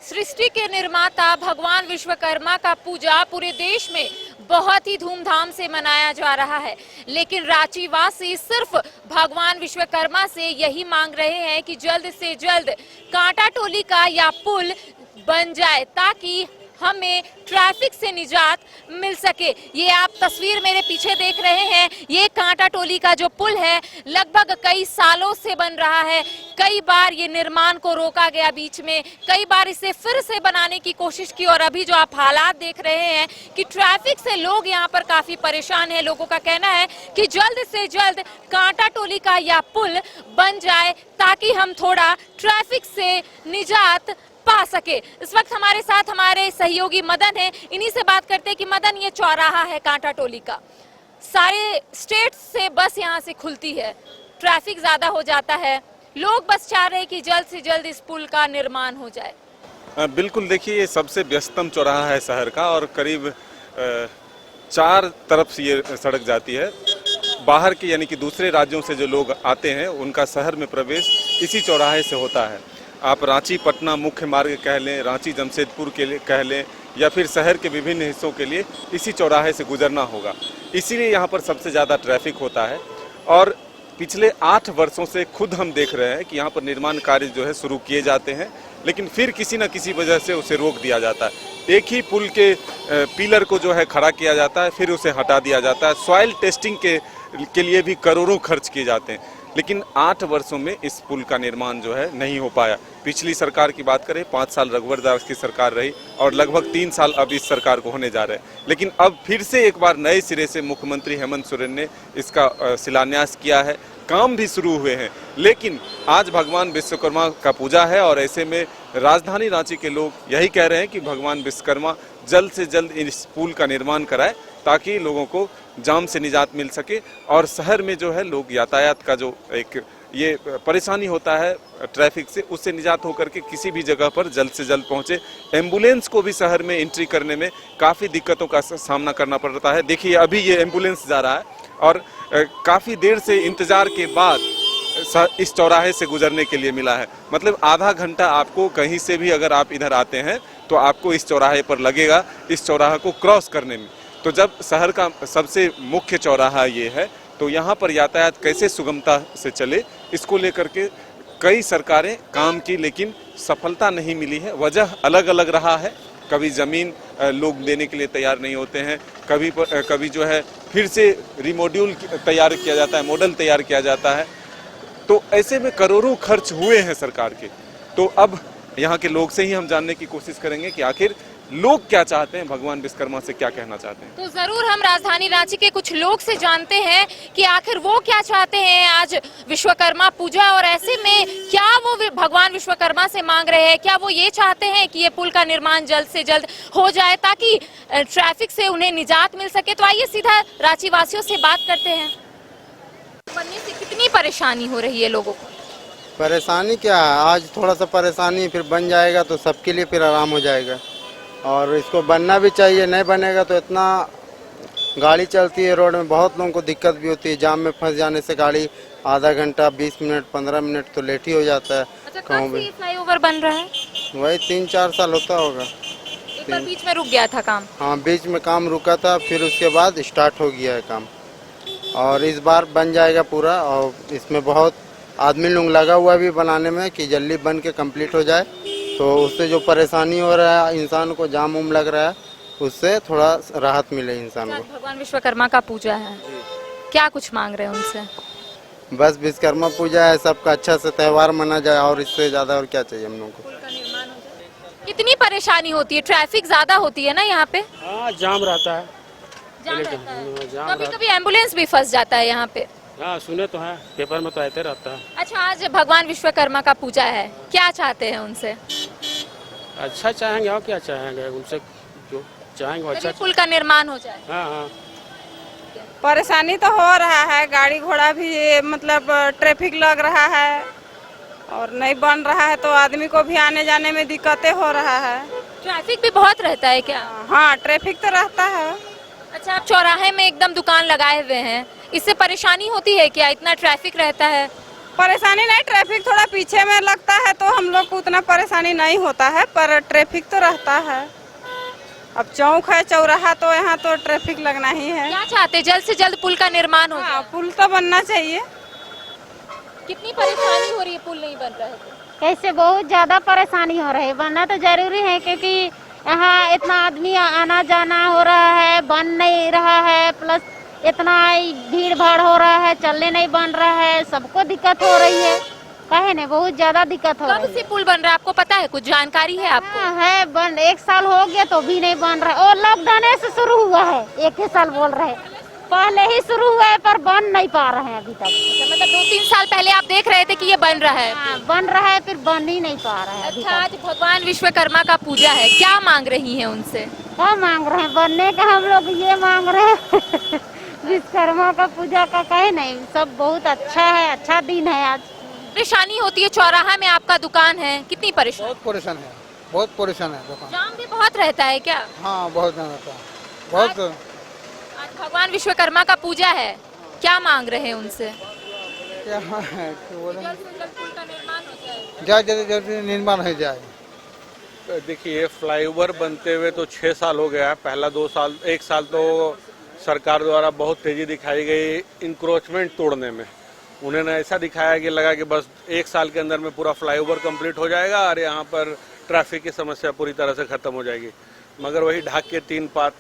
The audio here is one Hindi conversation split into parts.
सृष्टि के निर्माता भगवान विश्वकर्मा का पूजा पूरे देश में बहुत ही धूमधाम से मनाया जा रहा है, लेकिन रांची वासी सिर्फ भगवान विश्वकर्मा से यही मांग रहे हैं कि जल्द से जल्द कांटा टोली का या पुल बन जाए ताकि हमें ट्रैफिक से निजात मिल सके। ये आप तस्वीर मेरे पीछे देख रहे हैं, ये कांटा टोली का जो पुल है लगभग कई सालों से बन रहा है। कई बार ये निर्माण को रोका गया बीच में, कई बार इसे फिर से बनाने की कोशिश की और अभी जो आप हालात देख रहे हैं कि ट्रैफिक से लोग यहाँ पर काफी परेशान हैं। लोगों का कहना है कि जल्द से जल्द कांटा टोली का यह पुल बन जाए ताकि हम थोड़ा ट्रैफिक से निजात पा सके। इस वक्त हमारे साथ हमारे सहयोगी मदन है, इन्हीं से बात करते हैं कि मदन, ये चौराहा है कांटा टोली का, सारे स्टेट से बस यहाँ से खुलती है, ट्रैफिक ज्यादा हो जाता है, लोग बस चाह रहे हैं कि जल्द से जल्द इस पुल का निर्माण हो जाए। बिल्कुल, देखिए ये सबसे व्यस्ततम चौराहा है शहर का और करीब 4 तरफ से ये सड़क जाती है। बाहर के यानी कि दूसरे राज्यों से जो लोग आते हैं उनका शहर में प्रवेश इसी चौराहे से होता है। आप रांची पटना मुख्य मार्ग कह लें, रांची जमशेदपुर के लिए कह लें, या फिर शहर के विभिन्न हिस्सों के लिए इसी चौराहे से गुजरना होगा। इसीलिए यहाँ पर सबसे ज़्यादा ट्रैफिक होता है और पिछले 8 वर्षों से खुद हम देख रहे हैं कि यहाँ पर निर्माण कार्य जो है शुरू किए जाते हैं, लेकिन फिर किसी न किसी वजह से उसे रोक दिया जाता है। एक ही पुल के पिलर को जो है खड़ा किया जाता है, फिर उसे हटा दिया जाता है। सॉइल टेस्टिंग के लिए भी करोड़ों खर्च किए जाते हैं, लेकिन 8 वर्षों में इस पुल का निर्माण जो है नहीं हो पाया। पिछली सरकार की बात करें, 5 साल रघुवर दास की सरकार रही और लगभग 3 साल अब इस सरकार को होने जा रहे हैं, लेकिन अब फिर से एक बार नए सिरे से मुख्यमंत्री हेमंत सोरेन ने इसका शिलान्यास किया है, काम भी शुरू हुए हैं। लेकिन आज भगवान विश्वकर्मा का पूजा है और ऐसे में राजधानी रांची के लोग यही कह रहे हैं कि भगवान विश्वकर्मा जल्द से जल्द इस पुल का निर्माण कराए ताकि लोगों को जाम से निजात मिल सके और शहर में जो है लोग यातायात का जो एक ये परेशानी होता है ट्रैफिक से, उससे निजात होकर के किसी भी जगह पर जल्द से जल्द पहुंचे। एम्बुलेंस को भी शहर में एंट्री करने में काफ़ी दिक्कतों का सामना करना पड़ता है। देखिए अभी ये एम्बुलेंस जा रहा है और काफ़ी देर से इंतज़ार के बाद इस चौराहे से गुजरने के लिए मिला है। मतलब आधा घंटा आपको कहीं से भी अगर आप इधर आते हैं तो आपको इस चौराहे पर लगेगा, इस चौराहे को क्रॉस करने में। तो जब शहर का सबसे मुख्य चौराहा ये है तो यहाँ पर यातायात कैसे सुगमता से चले, इसको लेकर के कई सरकारें काम की, लेकिन सफलता नहीं मिली है। वजह अलग अलग रहा है। कभी ज़मीन लोग देने के लिए तैयार नहीं होते हैं, कभी जो है फिर से रिमॉड्यूल तैयार किया जाता है, मॉडल तैयार किया जाता है। तो ऐसे में करोड़ों खर्च हुए हैं सरकार के। तो अब यहाँ के लोग से ही हम जानने की कोशिश करेंगे कि आखिर लोग क्या चाहते हैं, भगवान विश्वकर्मा से क्या कहना चाहते हैं। तो जरूर हम राजधानी रांची के कुछ लोग से जानते हैं कि आखिर वो क्या चाहते हैं आज विश्वकर्मा पूजा, और ऐसे में क्या वो भगवान विश्वकर्मा से मांग रहे हैं। क्या वो ये चाहते हैं कि ये पुल का निर्माण जल्द से जल्द हो जाए ताकि ट्रैफिक से उन्हें निजात मिल सके। तो आइए सीधा रांची वासियों से बात करते हैं। बनने से कितनी परेशानी हो रही है लोगों को? परेशानी क्या है, आज थोड़ा सा परेशानी, फिर बन जाएगा तो सबके लिए फिर आराम हो जाएगा। और इसको बनना भी चाहिए, नहीं बनेगा तो इतना गाड़ी चलती है रोड में, बहुत लोगों को दिक्कत भी होती है। जाम में फंस जाने से गाड़ी आधा घंटा 20 मिनट 15 मिनट तो लेट ही हो जाता है। अच्छा, कब से ये फ्लाईओवर बन रहा है? वही 3-4 साल होता होगा। एक बार बीच में रुक गया था काम? हाँ, बीच में काम रुका था, फिर उसके बाद स्टार्ट हो गया है काम और इस बार बन जाएगा पूरा। और इसमें बहुत आदमी लोग लगा हुआ भी बनाने में कि जल्दी बन के कंप्लीट हो जाए, तो उससे जो परेशानी हो रहा है इंसान को, जाम उम लग रहा है, उससे थोड़ा राहत मिले इंसान को। भगवान विश्वकर्मा का पूजा है, क्या कुछ मांग रहे हैं उनसे? बस विश्वकर्मा पूजा है, सबका अच्छा से त्यौहार मना जाए और इससे ज्यादा और क्या चाहिए हम लोगों को। कितनी परेशानी होती है, ट्रैफिक ज्यादा होती है ना यहाँ पे? हाँ, जाम रहता है। कभी कभी एम्बुलेंस भी फंस जाता है यहाँ पे। हाँ, सुने तो है, पेपर में तो आते रहता है। अच्छा, आज भगवान विश्वकर्मा का पूजा है, क्या चाहते हैं उनसे? अच्छा चाहेंगे और क्या चाहेंगे उनसे, जो चाहेंगे वो अच्छा। पुल का निर्माण हो जाए। हाँ हाँ, परेशानी तो हो रहा है, गाड़ी घोड़ा भी मतलब ट्रैफिक लग रहा है और नहीं बन रहा है तो आदमी को भी आने जाने में दिक्कतें हो रहा है। ट्रैफिक भी बहुत रहता है क्या? हाँ, ट्रैफिक तो रहता है। अच्छा, आप चौराहे में एकदम दुकान लगाए हुए हैं, इससे परेशानी होती है क्या? इतना ट्रैफिक रहता है। परेशानी नहीं, ट्रैफिक थोड़ा पीछे में लगता है तो हम लोग को उतना परेशानी नहीं होता है, पर ट्रैफिक तो रहता है। अब चौक है, चौराहा, तो यहाँ तो ट्रैफिक लगना ही है। क्या चाहते हैं? जल्द से जल्द पुल का निर्माण हो जाए। हाँ, पुल तो बनना चाहिए। कितनी परेशानी हो रही है पुल नहीं बन रहा है तो? कैसे बहुत ज्यादा परेशानी हो रही है, बनना तो जरूरी है क्योंकि यहाँ इतना आदमी आना जाना हो रहा है, बन नहीं रहा है, प्लस इतना भीड़ भाड़ हो रहा है, चलने नहीं बन रहा है, सबको दिक्कत हो रही है। कहे नहीं, बहुत ज्यादा दिक्कत हो रही कब से पुल बन रहा है आपको पता है? कुछ जानकारी है आपको? है। है बन 1 साल हो गया तो भी नहीं बन रहा, और लॉकडाउन से शुरू हुआ है, 1 ही साल बोल रहे, पहले ही शुरू हुआ है पर बन नहीं पा रहे हैं अभी तक। मतलब 2-3 साल पहले आप देख रहे थे कि ये बन रहा है। हाँ, बन रहा है फिर बन ही नहीं पा रहा है अभी अच्छा, तक। आज भगवान विश्वकर्मा का पूजा है, क्या मांग रही हैं उनसे? क्या मांग रहे हैं? बनने का हम लोग ये मांग रहे हैं विश्वकर्मा का पूजा का कहे नहीं, सब बहुत अच्छा है, अच्छा दिन है आज। परेशानी होती है, चौराहा में आपका दुकान है, कितनी परेशानी? बहुत परेशान है, बहुत परेशान है दुकान। जाम भी बहुत रहता है क्या? हाँ, बहुत ज्यादा था, बहुत। आज भगवान विश्वकर्मा का पूजा है, क्या मांग रहे हैं उनसे? क्या है कि बोले, जल्द से जल्द पुल का निर्माण हो जाए। जल्दी जल्दी निर्माण हो जाए। देखिए, फ्लाईओवर बनते हुए तो 6 साल हो गया है। पहला 2 साल, 1 साल तो सरकार द्वारा बहुत तेजी दिखाई गई इंक्रोचमेंट तोड़ने में। उन्होंने ऐसा दिखाया कि लगा कि बस 1 साल के अंदर में पूरा फ्लाईओवर कंप्लीट हो जाएगा और यहाँ पर ट्रैफिक की समस्या पूरी तरह से खत्म हो जाएगी। मगर वही ढाक के 3 पात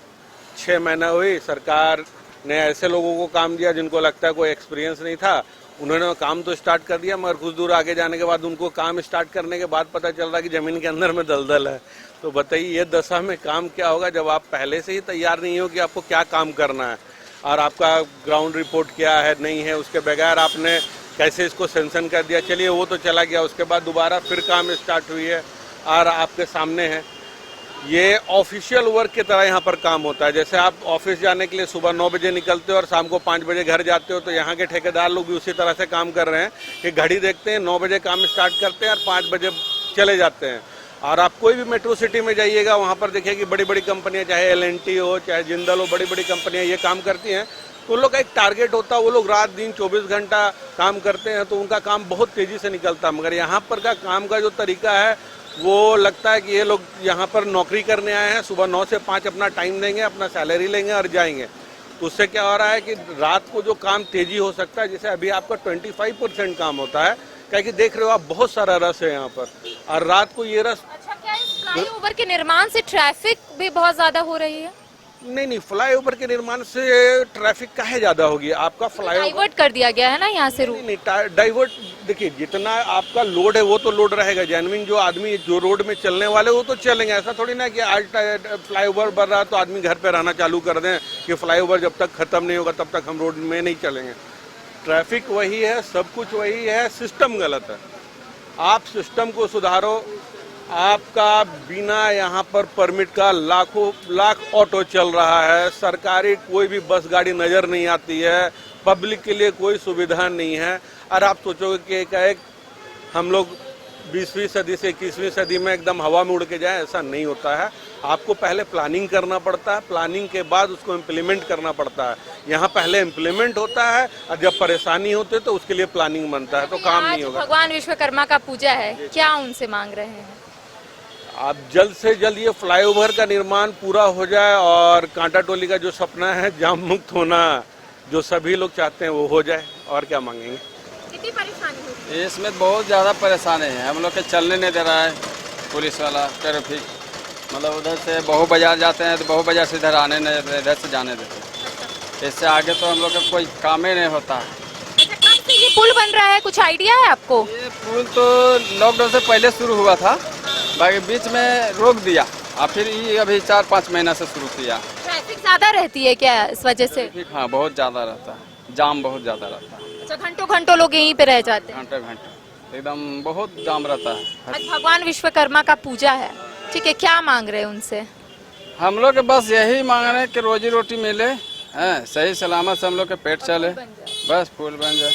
6 महीना हुई, सरकार ने ऐसे लोगों को काम दिया जिनको लगता है कोई एक्सपीरियंस नहीं था। उन्होंने काम तो स्टार्ट कर दिया, मगर कुछ दूर आगे जाने के बाद उनको काम स्टार्ट करने के बाद पता चल रहा कि जमीन के अंदर में दलदल है। तो बताइए, ये दशा में काम क्या होगा जब आप पहले से ही तैयार नहीं हो कि आपको क्या काम करना है और आपका ग्राउंड रिपोर्ट क्या है नहीं है, उसके बगैर आपने कैसे इसको सेंशन कर दिया। चलिए, वो तो चला गया, उसके बाद दोबारा फिर काम स्टार्ट हुई है और आपके सामने है। ये ऑफिशियल वर्क की तरह यहाँ पर काम होता है। जैसे आप ऑफिस जाने के लिए सुबह 9 बजे निकलते हो और शाम को 5 बजे घर जाते हो, तो यहाँ के ठेकेदार लोग भी उसी तरह से काम कर रहे हैं कि घड़ी देखते हैं, 9 बजे काम स्टार्ट करते हैं और 5 बजे चले जाते हैं। और आप कोई भी मेट्रो सिटी में जाइएगा, वहाँ पर देखिए कि बड़ी बड़ी कंपनियाँ, चाहे LNT हो, चाहे जिंदल हो, बड़ी बड़ी कंपनियाँ ये काम करती हैं। तो उन लोग का एक टारगेट होता है, वो लोग रात दिन 24 घंटा काम करते हैं, तो उनका काम बहुत तेज़ी से निकलता है। मगर यहाँ पर का काम का जो तरीका है, वो लगता है कि ये लोग यहाँ पर नौकरी करने आए हैं, सुबह 9 से 5 अपना टाइम देंगे, अपना सैलरी लेंगे और जाएंगे। उससे क्या हो रहा है कि रात को जो काम तेजी हो सकता है, जैसे अभी आपका 25% काम होता है, क्या कि देख रहे हो आप बहुत सारा रस है यहाँ पर, और रात को ये रस। अच्छा, क्या इस फ्लाईओवर के निर्माण से ट्रैफिक भी बहुत ज्यादा हो रही है? नहीं, फ्लाईओवर के निर्माण से ट्रैफिक काहे ज्यादा होगी? आपका फ्लाईओवर डाइवर्ट कर दिया गया है ना यहाँ से रूट। नहीं, डाइवर्ट, देखिए जितना आपका लोड है वो तो लोड रहेगा। जेन्युइन जो आदमी जो रोड में चलने वाले वो तो चलेंगे। ऐसा थोड़ी ना कि आज फ्लाईओवर बन रहा तो आदमी घर पे रहना चालू कर दें कि फ्लाईओवर जब तक खत्म नहीं होगा तब तक हम रोड में नहीं चलेंगे। ट्रैफिक वही है, सब कुछ वही है, सिस्टम गलत है। आप सिस्टम को सुधारो। आपका बिना यहाँ पर परमिट का लाखों लाख ऑटो चल रहा है, सरकारी कोई भी बस गाड़ी नज़र नहीं आती है, पब्लिक के लिए कोई सुविधा नहीं है। और आप सोचोगे कि एक हम लोग 20वीं सदी से 21वीं सदी में एकदम हवा में उड़ के जाए, ऐसा नहीं होता है। आपको पहले प्लानिंग करना पड़ता है, प्लानिंग के बाद उसको इम्प्लीमेंट करना पड़ता है। यहाँ पहले इम्प्लीमेंट होता है और जब परेशानी होती है तो उसके लिए प्लानिंग बनता है, तो काम नहीं होगा। भगवान विश्वकर्मा का पूजा है, क्या उनसे मांग रहे हैं? आप जल्द से जल्द ये फ्लाईओवर का निर्माण पूरा हो जाए और कांटा टोली का जो सपना है जाम मुक्त होना, जो सभी लोग चाहते हैं वो हो जाए। और क्या मांगेंगे? कितनी परेशानी होती है? इसमें बहुत ज़्यादा परेशानी है, हम लोग के चलने नहीं दे रहा है पुलिस वाला, ट्रैफिक। मतलब उधर से बहू बाजार जाते हैं तो बहू बाजार से इधर आने नहीं देते, इधर से जाने देते। इससे आगे तो हम लोग का कोई काम ही नहीं होता है। अच्छा, कब से ये पुल बन रहा है, कुछ आइडिया है आपको? ये पुल तो लॉकडाउन से पहले शुरू हुआ था, बाकी बीच में रोक दिया और फिर ये अभी 4-5 महीना से शुरू किया। ट्रैफिक ज्यादा रहती है क्या इस वजह से? हाँ, बहुत ज़्यादा रहता है, जाम बहुत ज़्यादा रहता है। अच्छा, घंटों घंटों लोग यहीं पे रह जाते हैं? घंटे एकदम बहुत जाम रहता है। आज भगवान विश्वकर्मा का पूजा है, ठीक है, क्या मांग रहे हैं उनसे? हम लोग के बस यही मांग रहे हैं कि रोजी रोटी मिले, सही सलामत से हम लोग के पेट चले, बस पुल बन जाए।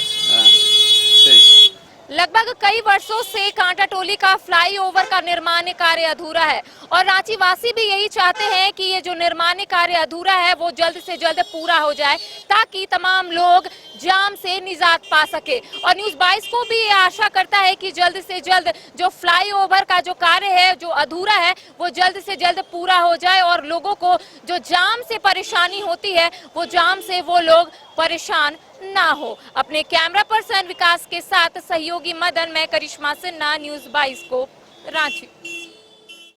ठीक। लगभग कई वर्षों से कांटाटोली का फ्लाईओवर का निर्माण कार्य अधूरा है और रांची वासी भी यही चाहते हैं कि ये जो निर्माण कार्य अधूरा है वो जल्द से जल्द पूरा हो जाए ताकि तमाम लोग जाम से निजात पा सके। और न्यूज़ 22 को भी ये आशा करता है कि जल्द से जल्द जो फ्लाईओवर का जो कार्य है जो अधूरा है वो जल्द से जल्द पूरा हो जाए और लोगों को जो जाम से परेशानी होती है वो जाम से वो लोग परेशान ना हो। अपने कैमरा पर्सन विकास के साथ सहयोगी मदन, मैं करिश्मा सिन्हा, न्यूज़ 22 को रांची।